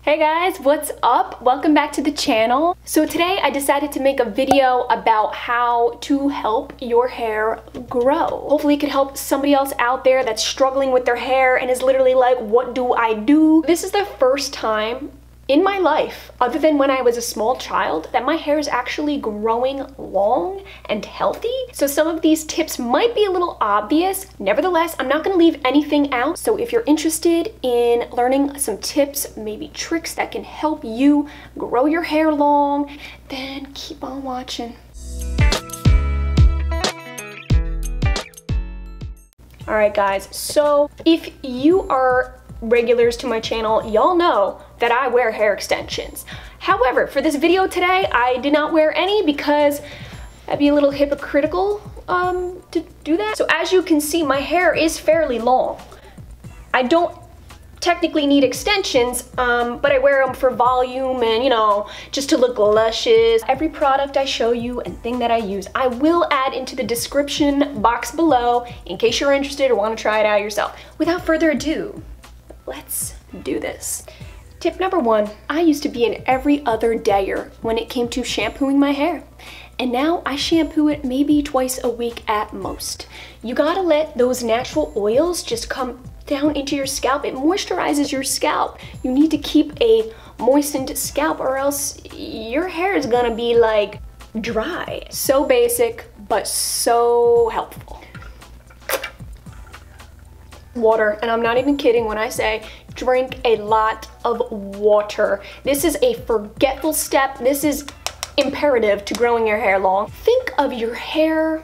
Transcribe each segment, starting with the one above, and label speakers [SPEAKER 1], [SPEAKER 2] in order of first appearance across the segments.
[SPEAKER 1] Hey guys, what's up? Welcome back to the channel. So today I decided to make a video about how to help your hair grow. Hopefully it could help somebody else out there that's struggling with their hair and is literally like, what do I do? This is the first time in my life, other than when I was a small child, that my hair is actually growing long and healthy. So some of these tips might be a little obvious. Nevertheless, I'm not gonna leave anything out. So if you're interested in learning some tips, maybe tricks that can help you grow your hair long, then keep on watching. All right, guys, so if you are regulars to my channel, y'all know that I wear hair extensions. However, for this video today, I did not wear any because that'd be a little hypocritical to do that. So as you can see, my hair is fairly long. I don't technically need extensions, but I wear them for volume and, you know, just to look luscious. Every product I show you and thing that I use, I will add into the description box below in case you're interested or want to try it out yourself. Without further ado, let's do this. Tip number one, I used to be an every other dayer when it came to shampooing my hair. And now I shampoo it maybe twice a week at most. You gotta let those natural oils just come down into your scalp. It moisturizes your scalp. You need to keep a moistened scalp or else your hair is gonna be like dry. So basic, but so helpful. Water, and I'm not even kidding when I say drink a lot of water. This is a forgetful step. This is imperative to growing your hair long. Think of your hair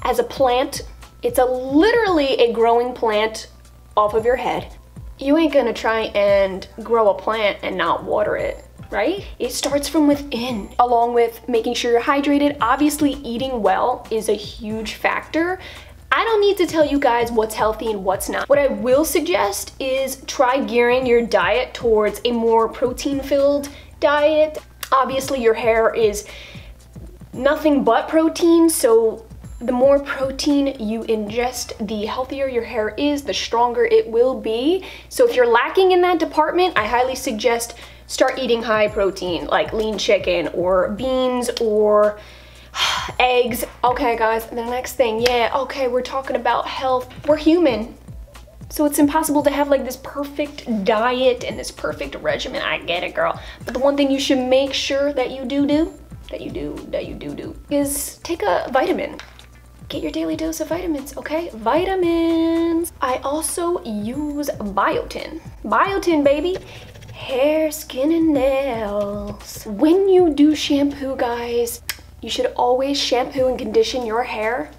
[SPEAKER 1] as a plant. It's literally a growing plant off of your head. You ain't gonna try and grow a plant and not water it, right? It starts from within, along with making sure you're hydrated. Obviously, eating well is a huge factor. I don't need to tell you guys what's healthy and what's not. What I will suggest is try gearing your diet towards a more protein-filled diet. Obviously, your hair is nothing but protein, so the more protein you ingest, the healthier your hair is, the stronger it will be. So if you're lacking in that department, I highly suggest start eating high protein, like lean chicken or beans or eggs. Okay guys, the next thing, yeah, okay, we're talking about health. We're human, so it's impossible to have like this perfect diet and this perfect regimen. I get it, girl. But the one thing you should make sure that you do is take a vitamin. Get your daily dose of vitamins, okay? Vitamins. I also use biotin. Biotin, baby. Hair, skin, and nails. When you do shampoo, guys, you should always shampoo and condition your hair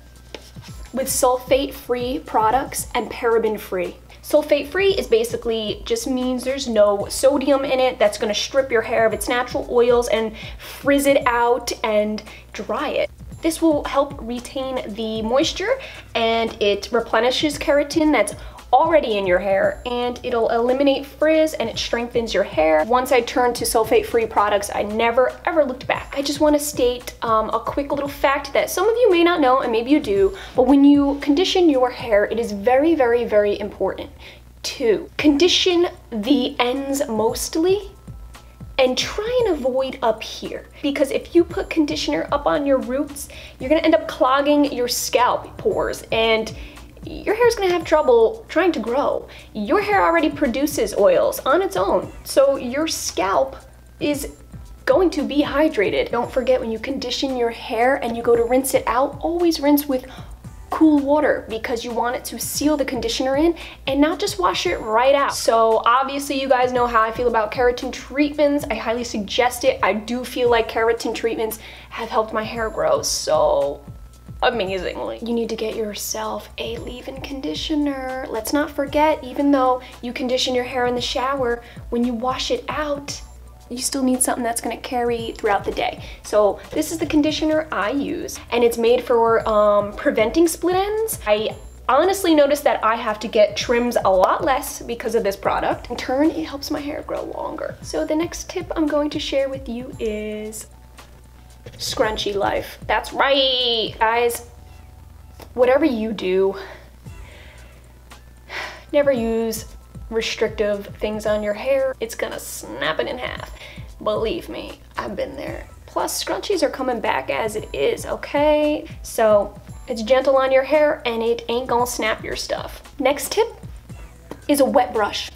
[SPEAKER 1] with sulfate-free products and paraben-free. Sulfate-free is basically just means there's no sodium in it that's gonna strip your hair of its natural oils and frizz it out and dry it. This will help retain the moisture and it replenishes keratin that's already in your hair, and it'll eliminate frizz and it strengthens your hair. Once I turned to sulfate-free products, I never ever looked back. I just want to state a quick little fact that some of you may not know, and maybe you do, but when you condition your hair, it is very, very, very important to condition the ends mostly and try and avoid up here, because if you put conditioner up on your roots, you're gonna end up clogging your scalp pores and your hair's gonna have trouble trying to grow. Your hair already produces oils on its own, so your scalp is going to be hydrated. Don't forget, when you condition your hair and you go to rinse it out, always rinse with cool water because you want it to seal the conditioner in and not just wash it right out. So obviously you guys know how I feel about keratin treatments. I highly suggest it. I do feel like keratin treatments have helped my hair grow so amazingly. You need to get yourself a leave-in conditioner. Let's not forget, even though you condition your hair in the shower, when you wash it out, you still need something that's gonna carry throughout the day. So this is the conditioner I use, and it's made for preventing split ends. I honestly noticed that I have to get trims a lot less because of this product. In turn, it helps my hair grow longer. So the next tip I'm going to share with you is scrunchie life. That's right, guys. Whatever you do, never use restrictive things on your hair, it's gonna snap it in half. Believe me, I've been there. Plus, scrunchies are coming back as it is, okay? So it's gentle on your hair and it ain't gonna snap your stuff. Next tip is a wet brush.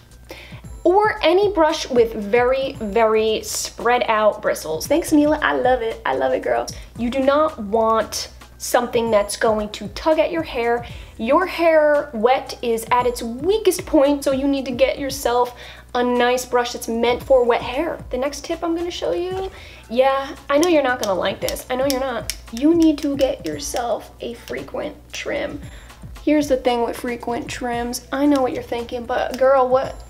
[SPEAKER 1] Or any brush with very, very spread out bristles. Thanks, Mila, I love it. I love it, girl. You do not want something that's going to tug at your hair. Your hair wet is at its weakest point, so you need to get yourself a nice brush that's meant for wet hair. The next tip I'm gonna show you, yeah, I know you're not gonna like this. I know you're not. You need to get yourself a frequent trim. Here's the thing with frequent trims. I know what you're thinking, but girl, what?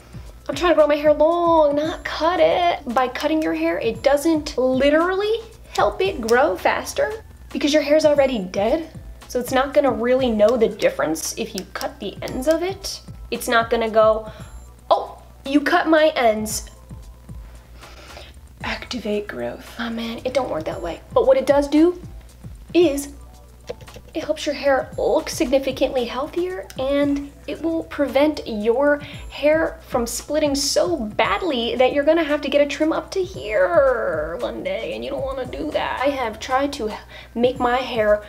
[SPEAKER 1] I'm trying to grow my hair long, not cut it. By cutting your hair, it doesn't literally help it grow faster because your hair's already dead. So it's not gonna really know the difference if you cut the ends of it. It's not gonna go, oh, you cut my ends. Activate growth. Oh man, it don't work that way. But what it does do is it helps your hair look significantly healthier, and it will prevent your hair from splitting so badly that you're gonna have to get a trim up to here one day, and you don't wanna do that. I have tried to make my hair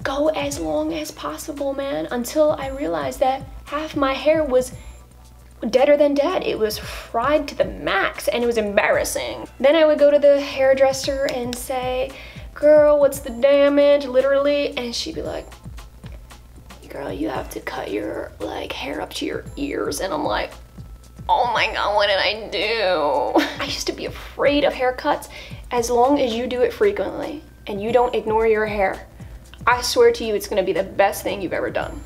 [SPEAKER 1] go as long as possible, man, until I realized that half my hair was deader than dead. It was fried to the max, and it was embarrassing. Then I would go to the hairdresser and say, girl, what's the damage, literally? And she'd be like, girl, you have to cut your hair up to your ears. And I'm like, oh my God, what did I do? I used to be afraid of haircuts. As long as you do it frequently and you don't ignore your hair, I swear to you, it's gonna be the best thing you've ever done.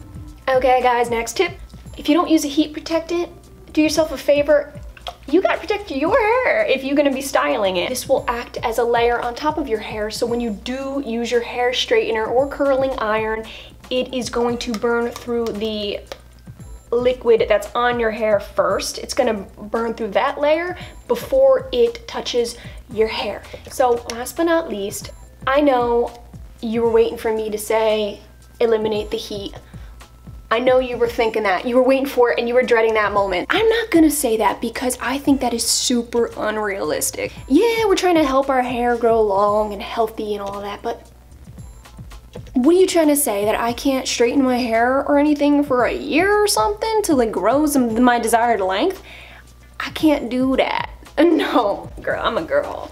[SPEAKER 1] Okay guys, next tip. If you don't use a heat protectant, do yourself a favor. You gotta protect your hair if you're gonna be styling it. This will act as a layer on top of your hair, so when you do use your hair straightener or curling iron, it is going to burn through the liquid that's on your hair first. It's gonna burn through that layer before it touches your hair. So last but not least, I know you were waiting for me to say eliminate the heat. I know you were thinking that. You were waiting for it and you were dreading that moment. I'm not gonna say that because I think that is super unrealistic. Yeah, we're trying to help our hair grow long and healthy and all that, but what are you trying to say? That I can't straighten my hair or anything for a year or something till it grows my desired length? I can't do that. No, girl, I'm a girl.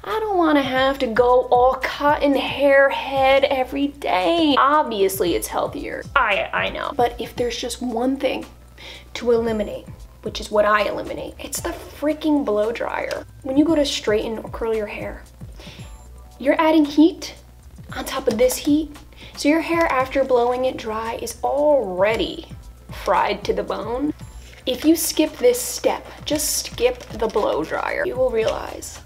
[SPEAKER 1] I don't want to have to go all cotton hair head every day. Obviously, it's healthier. I know. But if there's just one thing to eliminate, which is what I eliminate, it's the freaking blow dryer. When you go to straighten or curl your hair, you're adding heat on top of this heat. So your hair, after blowing it dry, is already fried to the bone. If you skip this step, just skip the blow dryer, you will realize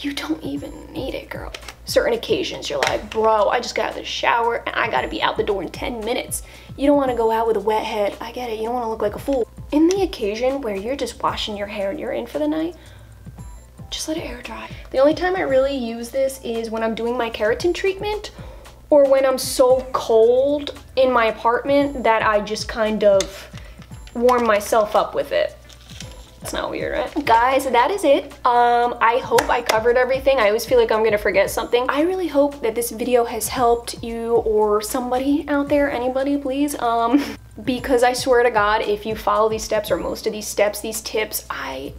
[SPEAKER 1] you don't even need it, girl. Certain occasions, you're like, bro, I just got out of the shower and I gotta be out the door in 10 minutes. You don't wanna go out with a wet head. I get it, you don't wanna look like a fool. In the occasion where you're just washing your hair and you're in for the night, just let it air dry. The only time I really use this is when I'm doing my keratin treatment or when I'm so cold in my apartment that I just kind of warm myself up with it. It's not weird, right? Guys, that is it. I hope I covered everything. I always feel like I'm gonna forget something. I really hope that this video has helped you or somebody out there, anybody, please. Because I swear to God, if you follow these steps or most of these steps, these tips, I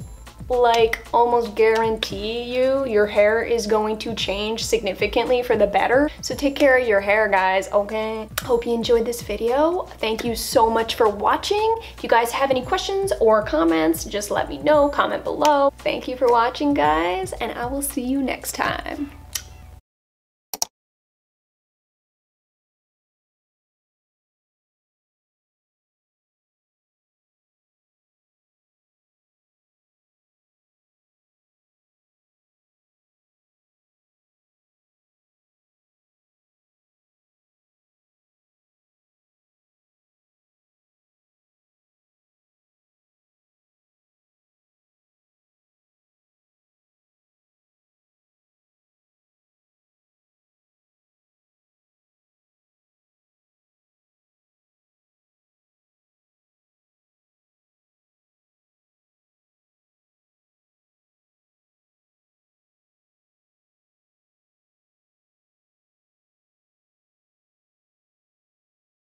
[SPEAKER 1] almost guarantee you your hair is going to change significantly for the better. So take care of your hair, guys, okay? Hope you enjoyed this video. Thank you so much for watching. If you guys have any questions or comments, just let me know, comment below. Thank you for watching, guys, and I will see you next time.